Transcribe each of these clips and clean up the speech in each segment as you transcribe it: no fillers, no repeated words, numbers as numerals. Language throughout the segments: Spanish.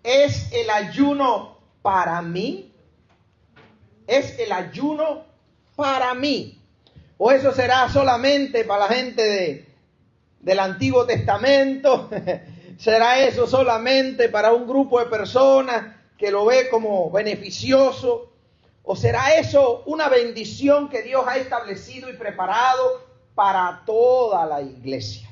¿Es el ayuno para mí? ¿Es el ayuno para mí? ¿O eso será solamente para la gente del Antiguo Testamento? ¿Será eso solamente para un grupo de personas que lo ve como beneficioso? ¿O será eso una bendición que Dios ha establecido y preparado para toda la iglesia?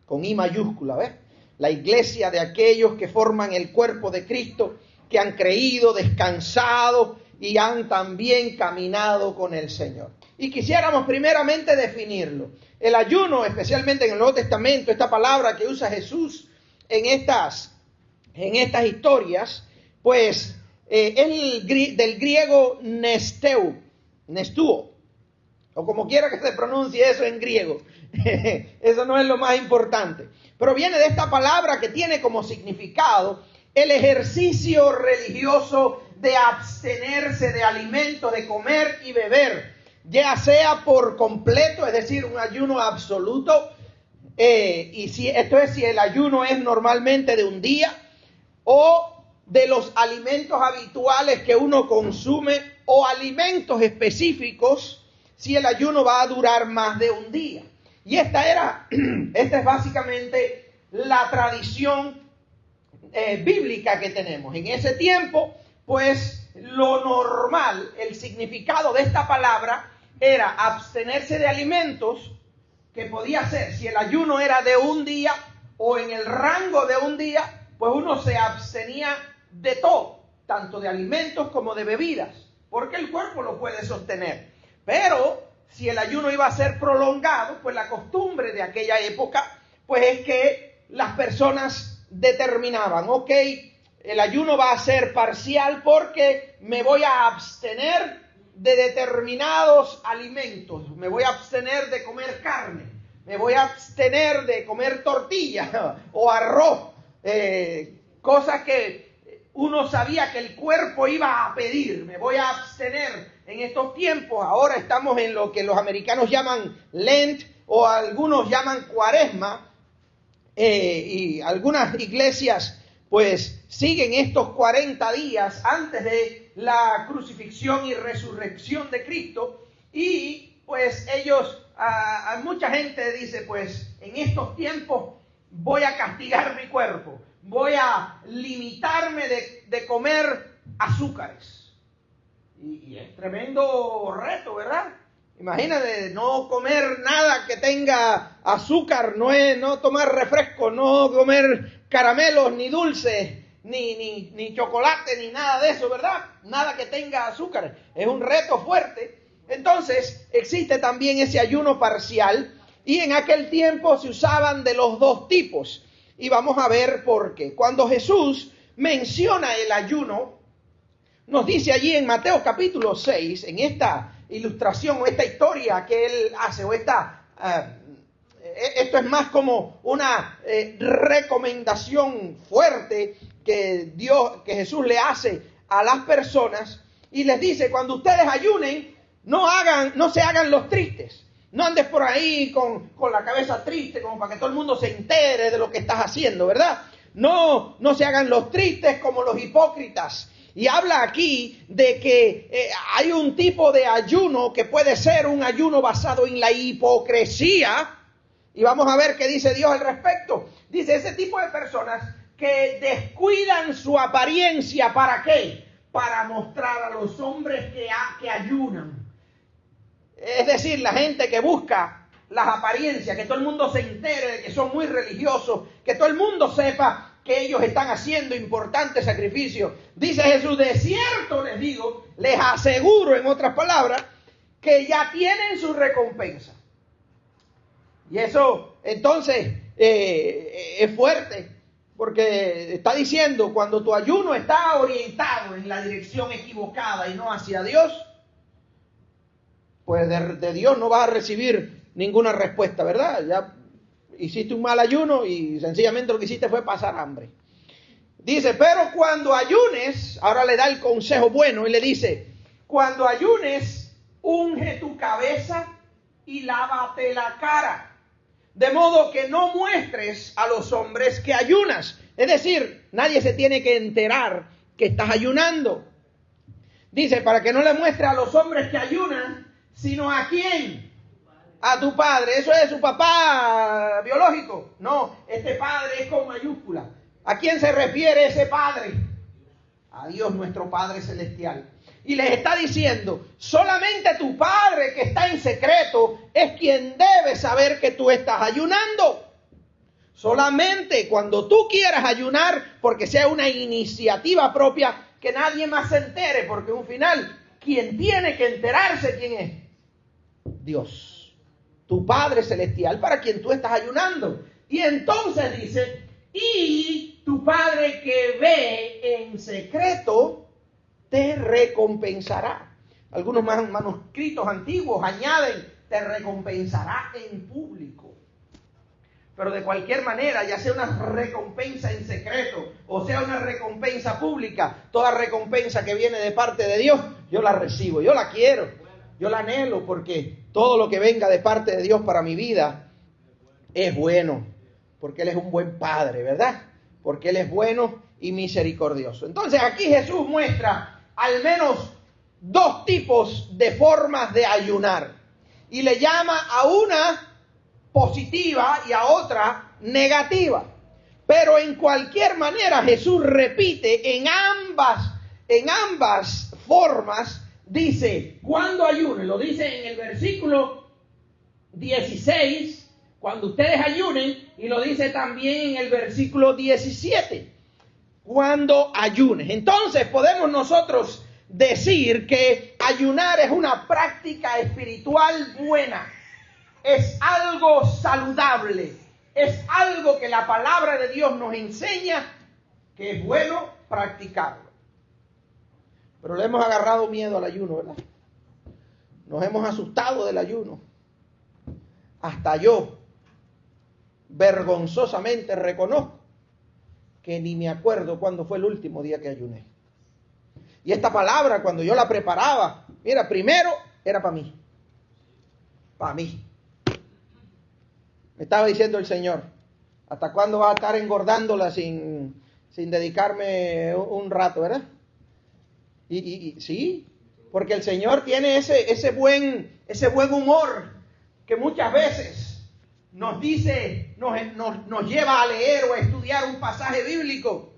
Con I mayúscula, ¿ves? La iglesia de aquellos que forman el cuerpo de Cristo, que han creído, descansado y han también caminado con el Señor. Y quisiéramos primeramente definirlo. El ayuno, especialmente en el Nuevo Testamento, esta palabra que usa Jesús en estas historias, pues es del griego nestuo, o como quiera que se pronuncie eso en griego. Eso no es lo más importante. Pero viene de esta palabra que tiene como significado el ejercicio religioso de abstenerse de alimentos, de comer y beber, ya sea por completo, es decir, un ayuno absoluto, y si el ayuno es normalmente de un día, o de los alimentos habituales que uno consume, o alimentos específicos, si el ayuno va a durar más de un día. Y esta es básicamente la tradición bíblica que tenemos. En ese tiempo, pues lo normal, el significado de esta palabra era abstenerse de alimentos, que podía ser, si el ayuno era de un día o en el rango de un día, pues uno se abstenía de todo, tanto de alimentos como de bebidas, porque el cuerpo lo puede sostener. Pero si el ayuno iba a ser prolongado, pues la costumbre de aquella época, pues es que las personas determinaban, ok, el ayuno va a ser parcial porque me voy a abstener de determinados alimentos, me voy a abstener de comer carne, me voy a abstener de comer tortilla o arroz, cosas que uno sabía que el cuerpo iba a pedir, me voy a abstener. En estos tiempos, ahora estamos en lo que los americanos llaman Lent o algunos llaman Cuaresma, y algunas iglesias pues siguen estos 40 días antes de la crucifixión y resurrección de Cristo, y pues ellos, mucha gente dice, pues en estos tiempos voy a castigar mi cuerpo, voy a limitarme de comer azúcares. Y es tremendo reto, ¿verdad? Imagínate, no comer nada que tenga azúcar, no tomar refresco, no comer caramelos, ni dulces, ni chocolate, ni nada de eso, ¿verdad? Nada que tenga azúcar. Es un reto fuerte. Entonces, existe también ese ayuno parcial, y en aquel tiempo se usaban de los dos tipos. Y vamos a ver por qué. Cuando Jesús menciona el ayuno, nos dice allí en Mateo capítulo 6, en esta ilustración o esta historia que él hace, o esto es más como una recomendación fuerte que Jesús le hace a las personas, y les dice: cuando ustedes ayunen, no se hagan los tristes, no andes por ahí con la cabeza triste, como para que todo el mundo se entere de lo que estás haciendo, ¿verdad? No se hagan los tristes como los hipócritas. Y habla aquí de que hay un tipo de ayuno que puede ser un ayuno basado en la hipocresía. Y vamos a ver qué dice Dios al respecto. Dice: ese tipo de personas que descuidan su apariencia, ¿para qué? Para mostrar a los hombres que ayunan. Es decir, la gente que busca las apariencias, que todo el mundo se entere de que son muy religiosos, que todo el mundo sepa que ellos están haciendo importantes sacrificios. Dice Jesús: de cierto les digo, les aseguro, en otras palabras, que ya tienen su recompensa. Y eso entonces es fuerte, porque está diciendo, cuando tu ayuno está orientado en la dirección equivocada y no hacia Dios, pues de Dios no vas a recibir ninguna respuesta, ¿verdad? Ya hiciste un mal ayuno y sencillamente lo que hiciste fue pasar hambre. Dice: pero cuando ayunes, ahora le da el consejo bueno y le dice: cuando ayunes, unge tu cabeza y lávate la cara, de modo que no muestres a los hombres que ayunas, Es decir, nadie se tiene que enterar que estás ayunando. Dice, para que no le muestre a los hombres que ayunan, sino ¿a quién? A tu padre. ¿Eso es su papá biológico? No, este padre es con mayúscula. ¿A quién se refiere ese padre? A Dios, nuestro Padre Celestial. Y les está diciendo, solamente tu Padre que está en secreto es quien debe saber que tú estás ayunando. Solamente cuando tú quieras ayunar, porque sea una iniciativa propia, que nadie más se entere, porque al final, quien tiene que enterarse, ¿quién es? Dios, tu Padre Celestial, para quien tú estás ayunando. Y entonces dice, y tu Padre que ve en secreto, te recompensará. Algunos manuscritos antiguos añaden, te recompensará en público. Pero de cualquier manera, ya sea una recompensa en secreto o sea una recompensa pública, toda recompensa que viene de parte de Dios, yo la recibo, yo la quiero, yo la anhelo, porque todo lo que venga de parte de Dios para mi vida es bueno, porque Él es un buen Padre, ¿verdad? Porque Él es bueno y misericordioso. Entonces aquí Jesús muestra al menos dos tipos de formas de ayunar. Y le llama a una positiva y a otra negativa. Pero en cualquier manera Jesús repite en ambas formas, dice, ¿cuándo ayunen? Lo dice en el versículo 16, cuando ustedes ayunen, y lo dice también en el versículo 17, cuando ayunes. Entonces podemos nosotros decir que ayunar es una práctica espiritual buena, es algo saludable, es algo que la palabra de Dios nos enseña que es bueno practicarlo. Pero le hemos agarrado miedo al ayuno, ¿verdad? Nos hemos asustado del ayuno. Hasta yo vergonzosamente reconozco que ni me acuerdo cuándo fue el último día que ayuné. Y esta palabra, cuando yo la preparaba, mira, primero era para mí. Para mí. Me estaba diciendo el Señor, ¿hasta cuándo vas a estar engordándola sin dedicarme un rato, verdad? Y sí, porque el Señor tiene ese buen humor que muchas veces nos dice, nos lleva a leer o a estudiar un pasaje bíblico.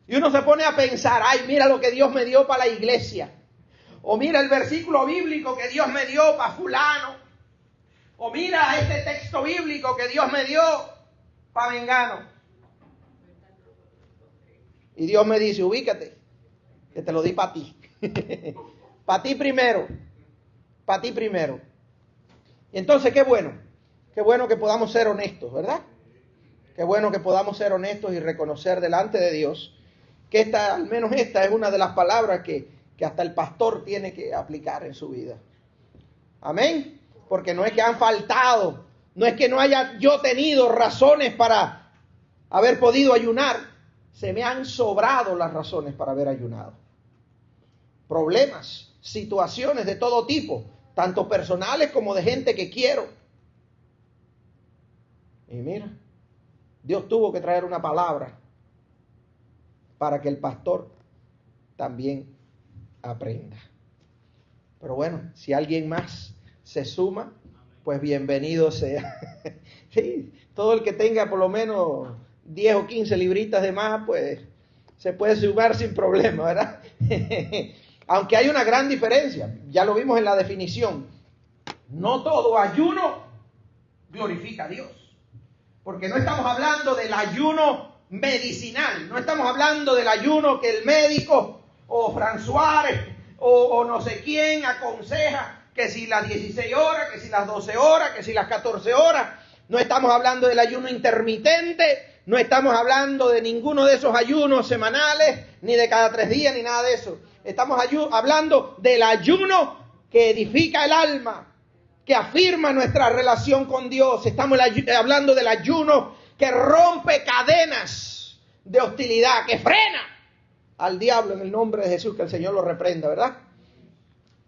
Y uno se pone a pensar, ay, mira lo que Dios me dio para la iglesia. O mira el versículo bíblico que Dios me dio para fulano. O mira este texto bíblico que Dios me dio para mengano. Y Dios me dice, ubícate, que te lo di para ti. Para ti primero. Para ti primero. Y entonces, qué bueno que podamos ser honestos, ¿verdad? Qué bueno que podamos ser honestos y reconocer delante de Dios que al menos esta es una de las palabras que hasta el pastor tiene que aplicar en su vida. Amén. Porque no es que han faltado, no es que no haya yo tenido razones para haber podido ayunar, se me han sobrado las razones para haber ayunado. Problemas, situaciones de todo tipo, tanto personales como de gente que quiero. Y mira, Dios tuvo que traer una palabra para que el pastor también aprenda. Pero bueno, si alguien más se suma, pues bienvenido sea. Sí, todo el que tenga por lo menos 10 o 15 libritas de más, pues se puede sumar sin problema, ¿verdad? Aunque hay una gran diferencia, ya lo vimos en la definición. No todo ayuno glorifica a Dios. Porque no estamos hablando del ayuno medicinal, no estamos hablando del ayuno que el médico o François o no sé quién aconseja, que si las 16 horas, que si las 12 horas, que si las 14 horas. No estamos hablando del ayuno intermitente, no estamos hablando de ninguno de esos ayunos semanales, ni de cada 3 días, ni nada de eso. Estamos hablando del ayuno que edifica el alma, que afirma nuestra relación con Dios. Estamos hablando del ayuno que rompe cadenas de hostilidad, que frena al diablo en el nombre de Jesús, que el Señor lo reprenda, ¿verdad?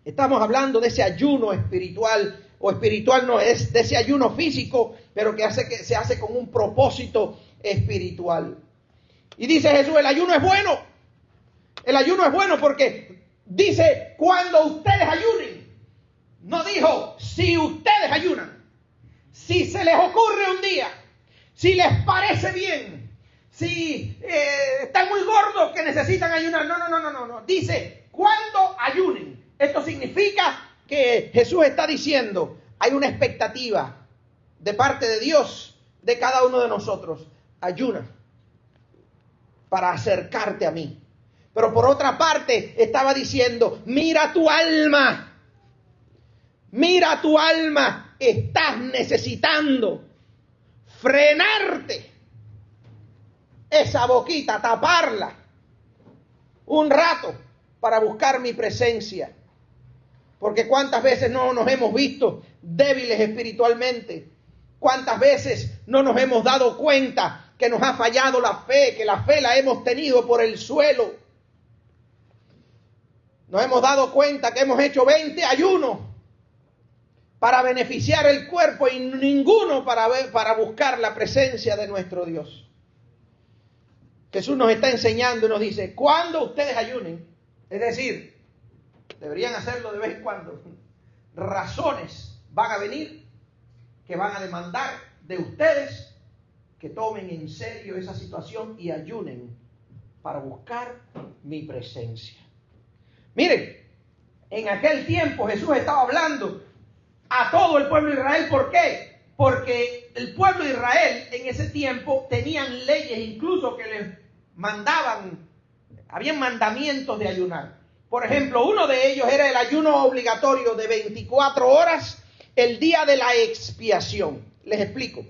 Estamos hablando de ese ayuno espiritual, o espiritual no es, de ese ayuno físico, pero que se hace con un propósito espiritual. Y dice Jesús, el ayuno es bueno. El ayuno es bueno porque dice cuando ustedes ayunen. No dijo si ustedes ayunan. Si se les ocurre un día, si les parece bien, si están muy gordos que necesitan ayunar. No. Dice cuando ayunen. Esto significa que Jesús está diciendo, hay una expectativa de parte de Dios, de cada uno de nosotros. Ayuna para acercarte a mí. Pero por otra parte estaba diciendo, mira tu alma, estás necesitando frenarte esa boquita, taparla un rato para buscar mi presencia. Porque cuántas veces no nos hemos visto débiles espiritualmente, cuántas veces no nos hemos dado cuenta que nos ha fallado la fe, que la fe la hemos tenido por el suelo. Nos hemos dado cuenta que hemos hecho 20 ayunos para beneficiar el cuerpo y ninguno para buscar la presencia de nuestro Dios. Jesús nos está enseñando y nos dice, cuando ustedes ayunen, es decir, deberían hacerlo de vez en cuando, razones van a venir que van a demandar de ustedes que tomen en serio esa situación y ayunen para buscar mi presencia. Miren, en aquel tiempo Jesús estaba hablando a todo el pueblo de Israel. ¿Por qué? Porque el pueblo de Israel en ese tiempo tenían leyes incluso que les mandaban, habían mandamientos de ayunar. Por ejemplo, uno de ellos era el ayuno obligatorio de 24 horas, el día de la expiación. Les explico.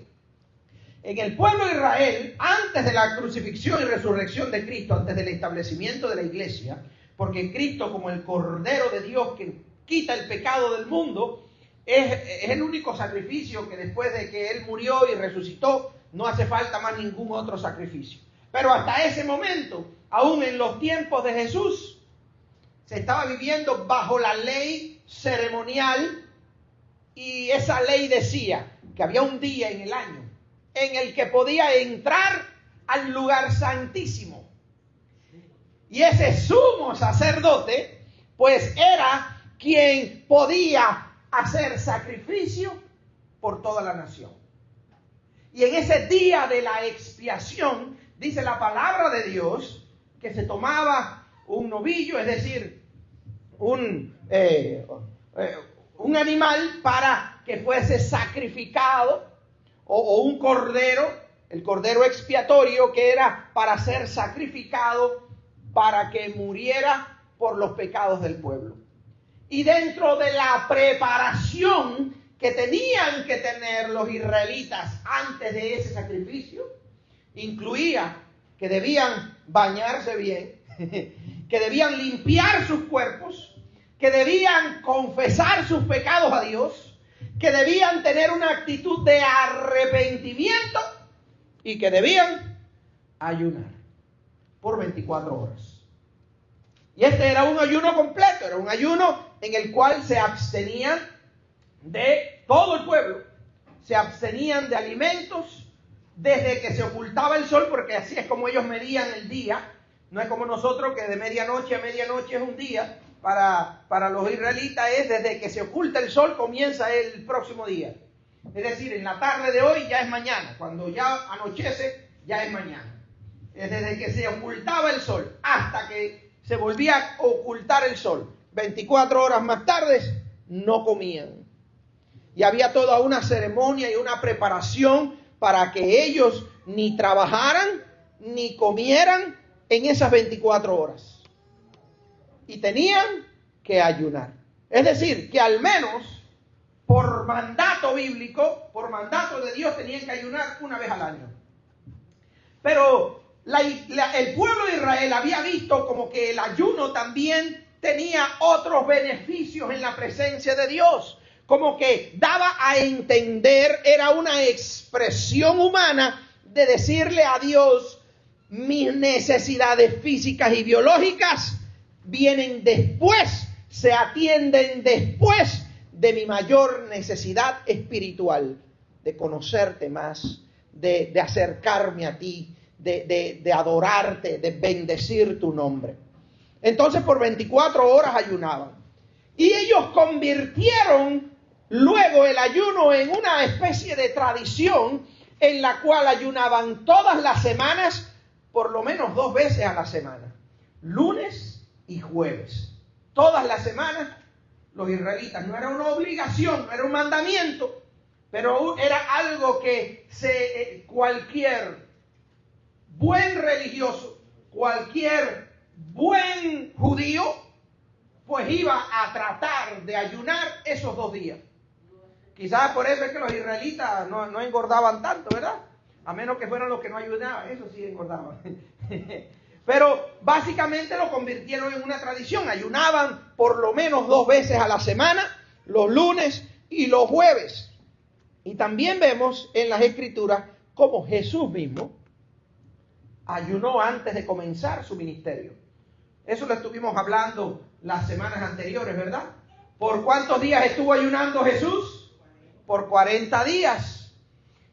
En el pueblo de Israel, antes de la crucifixión y resurrección de Cristo, antes del establecimiento de la iglesia, porque Cristo, como el Cordero de Dios que quita el pecado del mundo, es el único sacrificio que después de que Él murió y resucitó, no hace falta más ningún otro sacrificio. Pero hasta ese momento, aún en los tiempos de Jesús, se estaba viviendo bajo la ley ceremonial, y esa ley decía que había un día en el año en el que podía entrar al lugar santísimo. Y ese sumo sacerdote, pues era quien podía hacer sacrificio por toda la nación. Y en ese día de la expiación, dice la palabra de Dios, que se tomaba un novillo, es decir, un animal para que fuese sacrificado, o un cordero, el cordero expiatorio, que era para ser sacrificado para que muriera por los pecados del pueblo. Y dentro de la preparación que tenían que tener los israelitas antes de ese sacrificio, incluía que debían bañarse bien, que debían limpiar sus cuerpos, que debían confesar sus pecados a Dios, que debían tener una actitud de arrepentimiento y que debían ayunar por 24 horas. Y este era un ayuno completo, era un ayuno en el cual se abstenían de todo el pueblo, se abstenían de alimentos desde que se ocultaba el sol, porque así es como ellos medían el día. No es como nosotros que de medianoche a medianoche es un día. Para los israelitas es desde que se oculta el sol comienza el próximo día. Es decir, en la tarde de hoy ya es mañana, cuando ya anochece ya es mañana. Es desde que se ocultaba el sol hasta que se volvía a ocultar el sol. 24 horas más tarde no comían. Y había toda una ceremonia y una preparación para que ellos ni trabajaran ni comieran en esas 24 horas. Y tenían que ayunar. Es decir, que al menos por mandato bíblico, por mandato de Dios, tenían que ayunar una vez al año. Pero el pueblo de Israel había visto como que el ayuno también tenía otros beneficios en la presencia de Dios. Como que daba a entender, era una expresión humana de decirle a Dios, mis necesidades físicas y biológicas vienen después, se atienden después de mi mayor necesidad espiritual, de conocerte más, de acercarme a ti, de adorarte, de bendecir tu nombre. Entonces por 24 horas ayunaban. Y ellos convirtieron luego el ayuno en una especie de tradición en la cual ayunaban todas las semanas, por lo menos 2 veces a la semana, lunes y jueves. Todas las semanas los israelitas, no era una obligación, no era un mandamiento, pero era algo que cualquier buen religioso, cualquier buen judío, pues iba a tratar de ayunar esos 2 días. Quizás por eso es que los israelitas no engordaban tanto, ¿verdad? A menos que fueran los que no ayunaban, eso sí engordaban. Pero básicamente lo convirtieron en una tradición. Ayunaban por lo menos 2 veces a la semana, los lunes y los jueves. Y también vemos en las Escrituras cómo Jesús mismo ayunó antes de comenzar su ministerio. Eso lo estuvimos hablando las semanas anteriores, ¿verdad? ¿Por cuántos días estuvo ayunando Jesús? Por 40 días.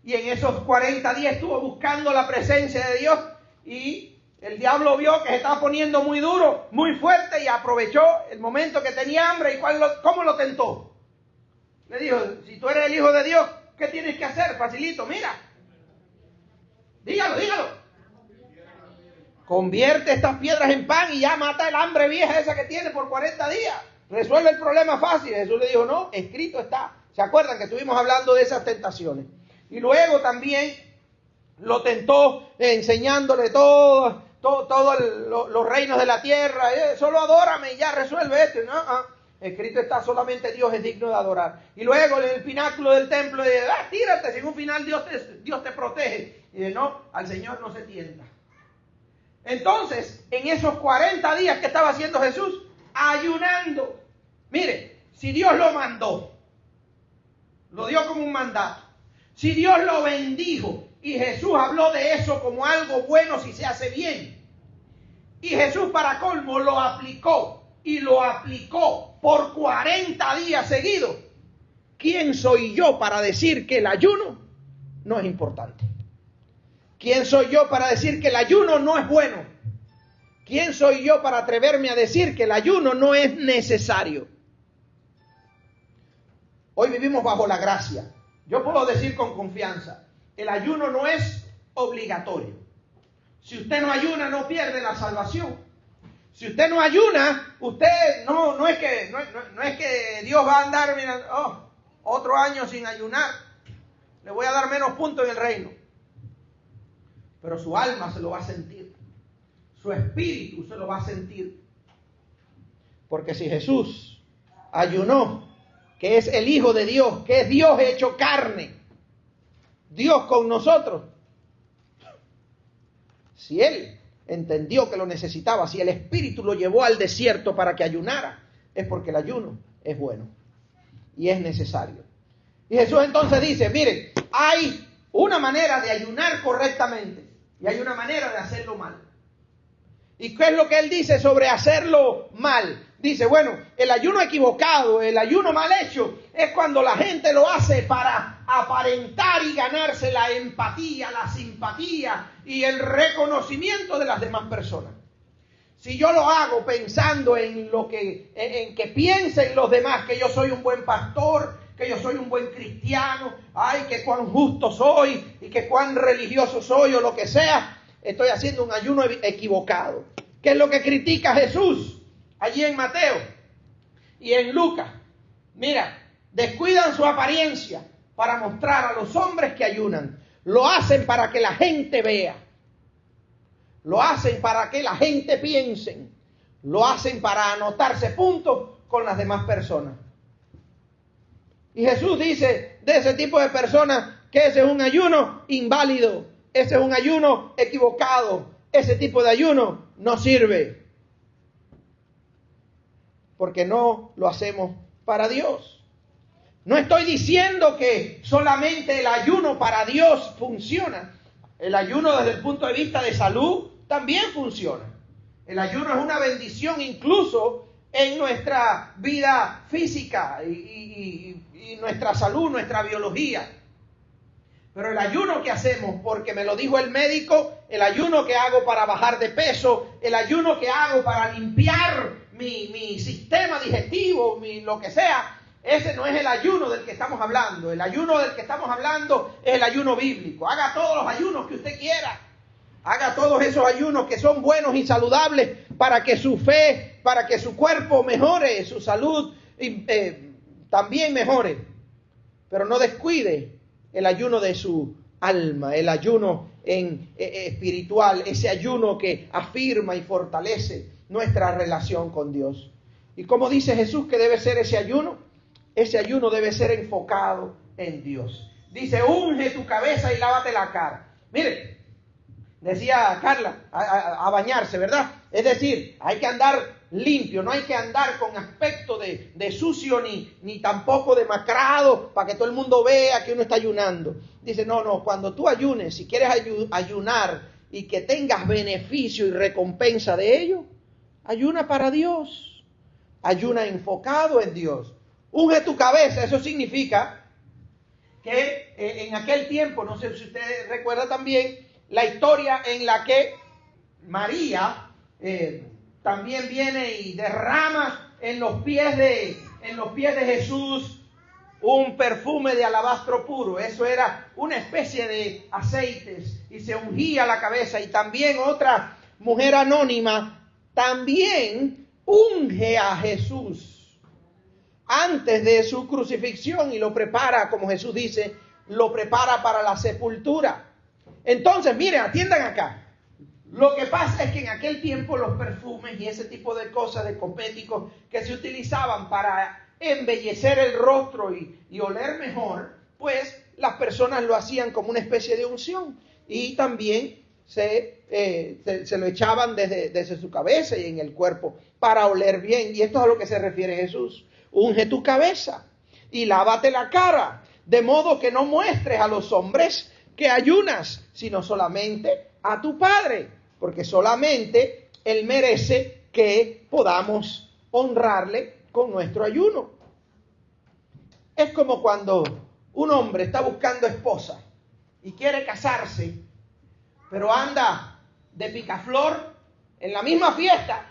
Y en esos 40 días estuvo buscando la presencia de Dios. Y el diablo vio que se estaba poniendo muy duro, muy fuerte, y aprovechó el momento que tenía hambre. ¿Y cómo lo tentó? Le dijo, si tú eres el Hijo de Dios, ¿qué tienes que hacer? Facilito, mira. Dígalo. Convierte estas piedras en pan y ya mata el hambre vieja esa que tiene por 40 días. Resuelve el problema fácil. Jesús le dijo, no, escrito está. ¿Se acuerdan que estuvimos hablando de esas tentaciones? Y luego también lo tentó enseñándole todos los reinos de la tierra. Solo adórame y ya resuelve esto. No, escrito está, solamente Dios es digno de adorar. Y luego en el pináculo del templo, tírate, si en un final Dios te protege. Y dice, no, al Señor no se tienta. Entonces, en esos 40 días que estaba haciendo Jesús, ayunando. Mire, si Dios lo mandó, lo dio como un mandato. Si Dios lo bendijo y Jesús habló de eso como algo bueno si se hace bien. Y Jesús para colmo lo aplicó y lo aplicó por 40 días seguidos. ¿Quién soy yo para decir que el ayuno no es importante? ¿Quién soy yo para decir que el ayuno no es bueno? ¿Quién soy yo para atreverme a decir que el ayuno no es necesario? Hoy vivimos bajo la gracia. Yo puedo decir con confianza, el ayuno no es obligatorio. Si usted no ayuna, no pierde la salvación. Si usted no ayuna, usted no es que Dios va a andar mirando, otro año sin ayunar, le voy a dar menos puntos en el reino. Pero su alma se lo va a sentir. Su espíritu se lo va a sentir. Porque si Jesús ayunó, que es el Hijo de Dios, que es Dios hecho carne, Dios con nosotros, si Él entendió que lo necesitaba, si el Espíritu lo llevó al desierto para que ayunara, es porque el ayuno es bueno y es necesario. Y Jesús entonces dice, miren, hay una manera de ayunar correctamente y hay una manera de hacerlo mal. ¿Y qué es lo que Él dice sobre hacerlo mal? Dice, bueno, el ayuno equivocado, el ayuno mal hecho, es cuando la gente lo hace para aparentar y ganarse la empatía, la simpatía y el reconocimiento de las demás personas. Si yo lo hago pensando en que piensen los demás que yo soy un buen pastor, que yo soy un buen cristiano, que cuán justo soy y que cuán religioso soy o lo que sea, estoy haciendo un ayuno equivocado. ¿Qué es lo que critica Jesús allí en Mateo y en Lucas? Mira, descuidan su apariencia para mostrar a los hombres que ayunan. Lo hacen para que la gente vea. Lo hacen para que la gente piense. Lo hacen para anotarse puntos con las demás personas. Y Jesús dice de ese tipo de personas que ese es un ayuno inválido. Ese es un ayuno equivocado. Ese tipo de ayuno no sirve. Porque no lo hacemos para Dios. No estoy diciendo que solamente el ayuno para Dios funciona. El ayuno desde el punto de vista de salud también funciona. El ayuno es una bendición incluso en nuestra vida física y nuestra salud, nuestra biología. Pero el ayuno que hacemos, porque me lo dijo el médico, el ayuno que hago para bajar de peso, el ayuno que hago para limpiar mi sistema digestivo, lo que sea, ese no es el ayuno del que estamos hablando. El ayuno del que estamos hablando es el ayuno bíblico. Haga todos los ayunos que usted quiera. Haga todos esos ayunos que son buenos y saludables para que su fe, para que su cuerpo mejore, su salud también mejore. Pero no descuide el ayuno de su alma, el ayuno espiritual, ese ayuno que afirma y fortalece nuestra relación con Dios. ¿Y cómo dice Jesús que debe ser ese ayuno? Ese ayuno debe ser enfocado en Dios. Dice, unge tu cabeza y lávate la cara. Mire, decía Carla, a bañarse, ¿verdad? Es decir, hay que andar limpio, no hay que andar con aspecto de sucio ni tampoco demacrado para que todo el mundo vea que uno está ayunando. Dice, no, cuando tú ayunes, si quieres ayunar y que tengas beneficio y recompensa de ello, ayuna para Dios, ayuna enfocado en Dios. Unge tu cabeza, eso significa que en aquel tiempo, no sé si usted recuerda también, la historia en la que María también viene y derrama en los pies de Jesús un perfume de alabastro puro. Eso era una especie de aceites y se ungía la cabeza. Y también otra mujer anónima también unge a Jesús antes de su crucifixión y lo prepara, como Jesús dice, lo prepara para la sepultura. Entonces, miren, atiendan acá. Lo que pasa es que en aquel tiempo los perfumes y ese tipo de cosas, de cosméticos que se utilizaban para embellecer el rostro y oler mejor, pues las personas lo hacían como una especie de unción. Y también se lo echaban desde su cabeza y en el cuerpo para oler bien. Y esto es a lo que se refiere Jesús. Unge tu cabeza y lávate la cara, de modo que no muestres a los hombres que ayunas, sino solamente a tu Padre, porque solamente Él merece que podamos honrarle con nuestro ayuno. Es como cuando un hombre está buscando esposa y quiere casarse, pero anda de picaflor en la misma fiesta,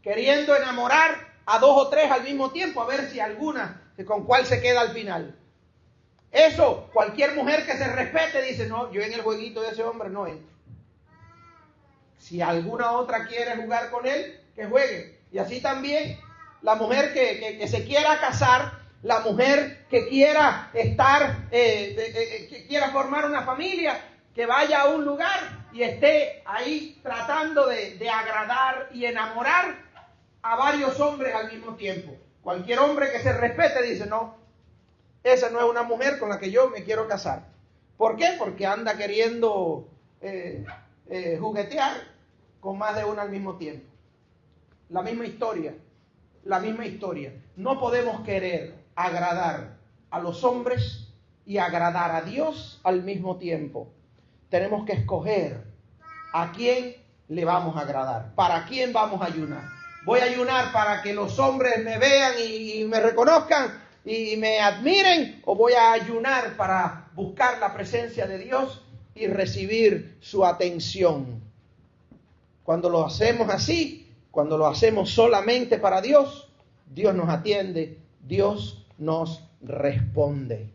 queriendo enamorar a 2 o 3 al mismo tiempo, a ver si alguna, con cuál se queda al final. Eso, cualquier mujer que se respete dice, no, yo en el jueguito de ese hombre no entro. Si alguna otra quiere jugar con él, que juegue. Y así también la mujer que se quiera casar, la mujer que quiera estar, que quiera formar una familia, que vaya a un lugar y esté ahí tratando de agradar y enamorar a varios hombres al mismo tiempo. Cualquier hombre que se respete dice, no, esa no es una mujer con la que yo me quiero casar. ¿Por qué? Porque anda queriendo juguetear con más de una al mismo tiempo. La misma historia. No podemos querer agradar a los hombres y agradar a Dios al mismo tiempo. Tenemos que escoger a quién le vamos a agradar, para quién vamos a ayunar. Voy a ayunar para que los hombres me vean y me reconozcan y me admiren, o voy a ayunar para buscar la presencia de Dios y recibir su atención. Cuando lo hacemos así, cuando lo hacemos solamente para Dios, Dios nos atiende, Dios nos responde.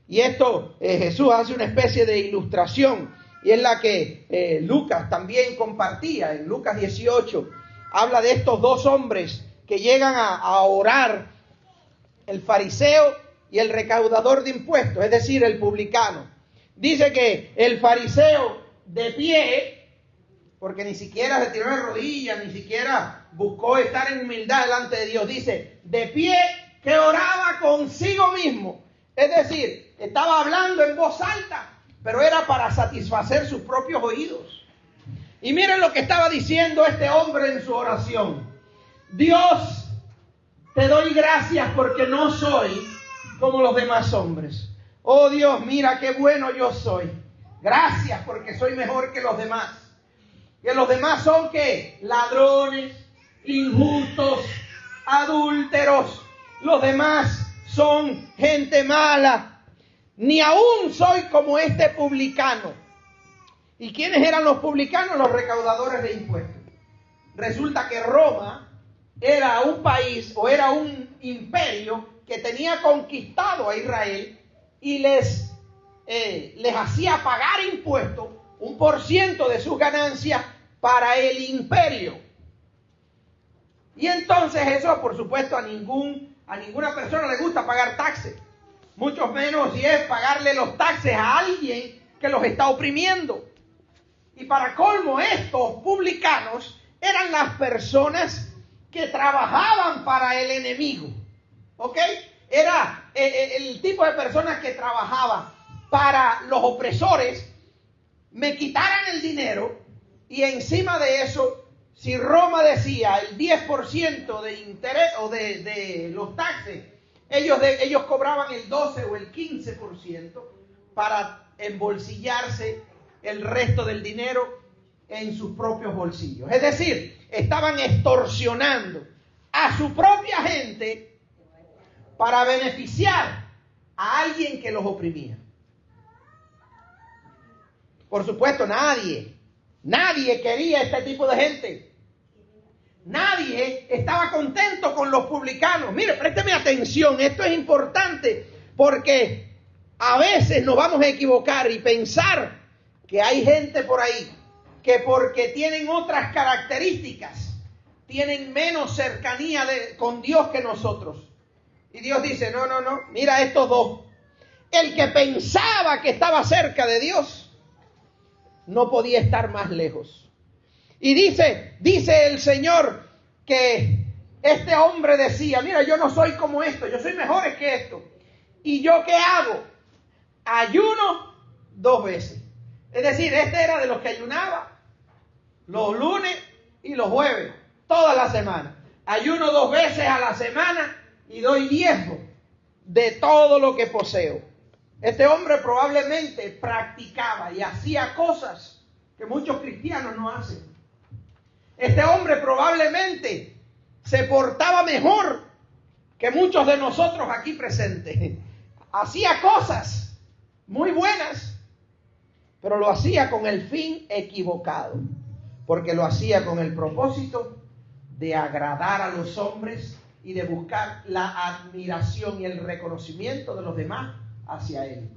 Y esto Jesús hace una especie de ilustración, y es la que Lucas también compartía. En Lucas 18 habla de estos 2 hombres que llegan a orar, el fariseo y el recaudador de impuestos, es decir, el publicano. Dice que el fariseo de pie, porque ni siquiera se tiró de rodillas, ni siquiera buscó estar en humildad delante de Dios, dice, de pie que oraba consigo mismo. Es decir, estaba hablando en voz alta, pero era para satisfacer sus propios oídos. Y miren lo que estaba diciendo este hombre en su oración. Dios, te doy gracias porque no soy como los demás hombres. Oh Dios, mira qué bueno yo soy. Gracias porque soy mejor que los demás. Que los demás son ¿qué? Ladrones, injustos, adúlteros. Los demás son gente mala. ni aún soy como este publicano. ¿Y quiénes eran los publicanos? Los recaudadores de impuestos. Resulta que Roma era un país o era un imperio que tenía conquistado a Israel y les hacía pagar impuestos, 1% de sus ganancias para el imperio. Y entonces eso, por supuesto, a ninguna persona le gusta pagar taxes. Mucho menos si es pagarle los taxes a alguien que los está oprimiendo. Y para colmo, estos publicanos eran las personas que trabajaban para el enemigo. ¿Ok? Era el tipo de personas que trabajaban para los opresores, me quitaran el dinero y encima de eso, si Roma decía el 10% de interés o de los taxes, ellos cobraban el 12 o el 15% para embolsillarse el resto del dinero en sus propios bolsillos. Es decir, estaban extorsionando a su propia gente para beneficiar a alguien que los oprimía. Por supuesto, nadie quería este tipo de gente. Nadie estaba contento con los publicanos. Mire, présteme atención, esto es importante porque a veces nos vamos a equivocar y pensar que hay gente por ahí que porque tienen otras características, tienen menos cercanía con Dios que nosotros. Y Dios dice, no, mira estos dos. El que pensaba que estaba cerca de Dios, no podía estar más lejos. Y dice el Señor que este hombre decía, mira, yo no soy como esto, yo soy mejor que esto. ¿Y yo qué hago? Ayuno 2 veces. Es decir, este era de los que ayunaba los lunes y los jueves, toda la semana. Ayuno 2 veces a la semana y doy diezmo de todo lo que poseo. Este hombre probablemente practicaba y hacía cosas que muchos cristianos no hacen. Este hombre probablemente se portaba mejor que muchos de nosotros aquí presentes. Hacía cosas muy buenas, pero lo hacía con el fin equivocado, porque lo hacía con el propósito de agradar a los hombres y de buscar la admiración y el reconocimiento de los demás hacia él.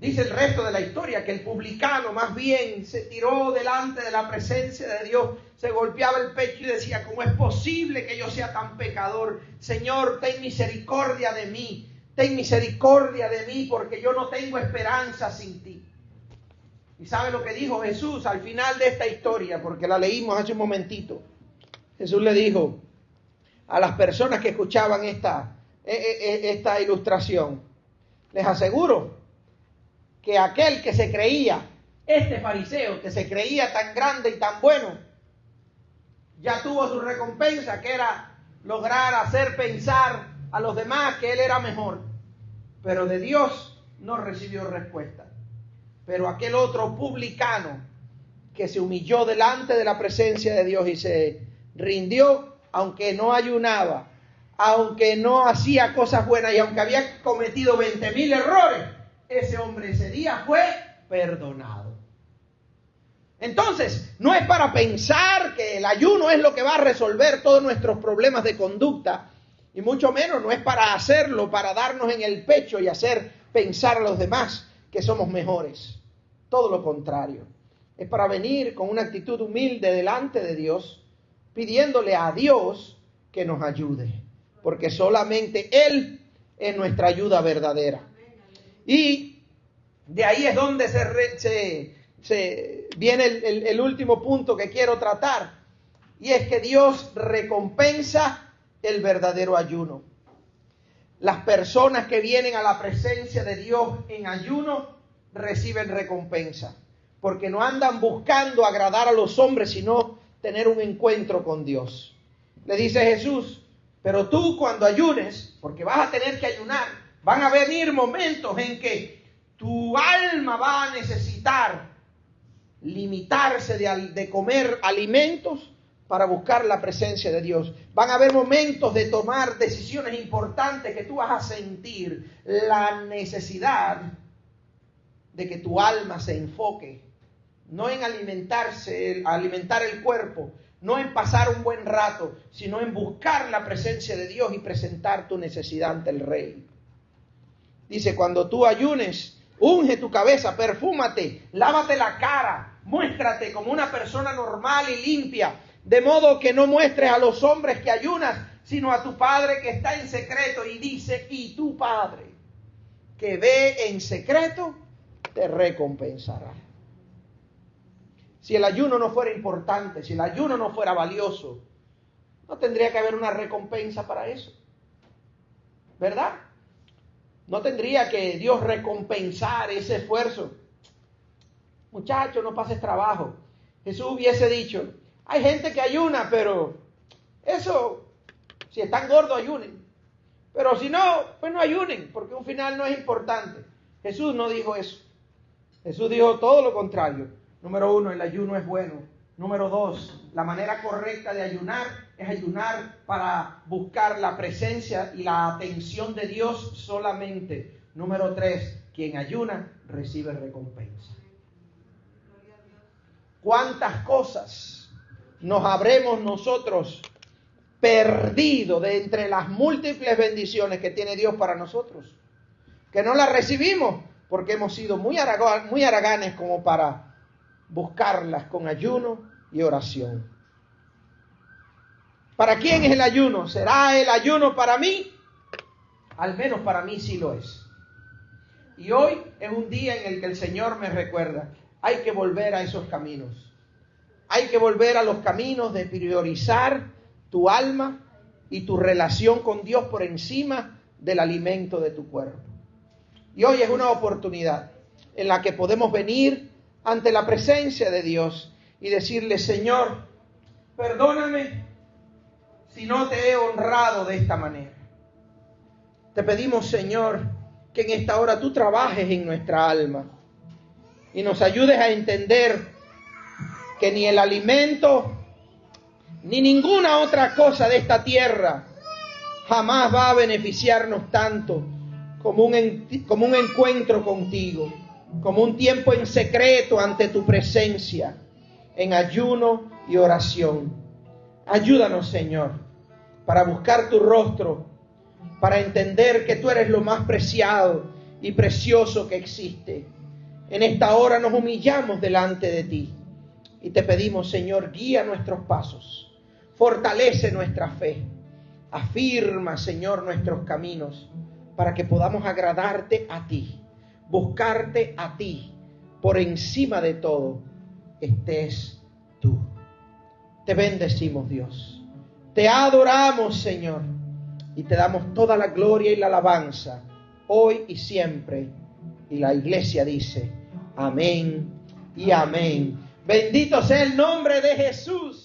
Dice el resto de la historia que el publicano más bien se tiró delante de la presencia de Dios, se golpeaba el pecho y decía, ¿cómo es posible que yo sea tan pecador? Señor, ten misericordia de mí, porque yo no tengo esperanza sin ti. ¿Y sabe lo que dijo Jesús al final de esta historia? Porque la leímos hace un momentito. Jesús le dijo a las personas que escuchaban esta ilustración, les aseguro que aquel que se creía, este fariseo que se creía tan grande y tan bueno, ya tuvo su recompensa, que era lograr hacer pensar a los demás que él era mejor. Pero de Dios no recibió respuesta. Pero aquel otro publicano que se humilló delante de la presencia de Dios y se rindió, aunque no ayunaba, aunque no hacía cosas buenas y aunque había cometido 20,000 errores, ese hombre ese día fue perdonado. Entonces, no es para pensar que el ayuno es lo que va a resolver todos nuestros problemas de conducta, y mucho menos no es para hacerlo, para darnos en el pecho y hacer pensar a los demás que somos mejores. Todo lo contrario. Es para venir con una actitud humilde delante de Dios, pidiéndole a Dios que nos ayude, porque solamente Él es nuestra ayuda verdadera. Y de ahí es donde se viene el último punto que quiero tratar, y es que Dios recompensa el verdadero ayuno. Las personas que vienen a la presencia de Dios en ayuno reciben recompensa, porque no andan buscando agradar a los hombres, sino tener un encuentro con Dios. Le dice Jesús, pero tú cuando ayunes, porque vas a tener que ayunar, van a venir momentos en que tu alma va a necesitar limitarse de comer alimentos para buscar la presencia de Dios. Van a haber momentos de tomar decisiones importantes que tú vas a sentir la necesidad de que tu alma se enfoque, no en alimentar el cuerpo, no en pasar un buen rato, sino en buscar la presencia de Dios y presentar tu necesidad ante el Rey. Dice, cuando tú ayunes, unge tu cabeza, perfúmate, lávate la cara, muéstrate como una persona normal y limpia, de modo que no muestres a los hombres que ayunas, sino a tu Padre que está en secreto. Y dice, y tu Padre que ve en secreto, te recompensará. Si el ayuno no fuera importante, si el ayuno no fuera valioso, no tendría que haber una recompensa para eso, ¿verdad? No tendría que Dios recompensar ese esfuerzo. Muchacho, no pases trabajo. Jesús hubiese dicho, hay gente que ayuna, pero eso, si están gordos, ayunen. Pero si no, pues no ayunen, porque un final no es importante. Jesús no dijo eso. Jesús dijo todo lo contrario. Número 1, el ayuno es bueno. Número 2, la manera correcta de ayunar es ayunar para buscar la presencia y la atención de Dios solamente. Número 3, quien ayuna recibe recompensa. ¿Cuántas cosas nos habremos nosotros perdido de entre las múltiples bendiciones que tiene Dios para nosotros? Que no las recibimos porque hemos sido muy haraganes como para buscarlas con ayuno y oración. ¿Para quién es el ayuno? ¿Será el ayuno para mí? Al menos para mí sí lo es. Y hoy es un día en el que el Señor me recuerda, hay que volver a esos caminos. Hay que volver a los caminos de priorizar tu alma y tu relación con Dios por encima del alimento de tu cuerpo. Y hoy es una oportunidad en la que podemos venir ante la presencia de Dios y decirle, Señor, perdóname si no te he honrado de esta manera. Te pedimos, Señor, que en esta hora tú trabajes en nuestra alma y nos ayudes a entender que ni el alimento ni ninguna otra cosa de esta tierra jamás va a beneficiarnos tanto como un encuentro contigo, como un tiempo en secreto ante tu presencia, en ayuno y oración. Ayúdanos, Señor, para buscar tu rostro, para entender que tú eres lo más preciado y precioso que existe. En esta hora nos humillamos delante de ti y te pedimos, Señor, guía nuestros pasos, fortalece nuestra fe, afirma, Señor, nuestros caminos, para que podamos agradarte a ti, buscarte a ti, por encima de todo, estés tú. Te bendecimos, Dios. Te adoramos, Señor, y te damos toda la gloria y la alabanza, hoy y siempre. Y la iglesia dice, amén y amén. Bendito sea el nombre de Jesús.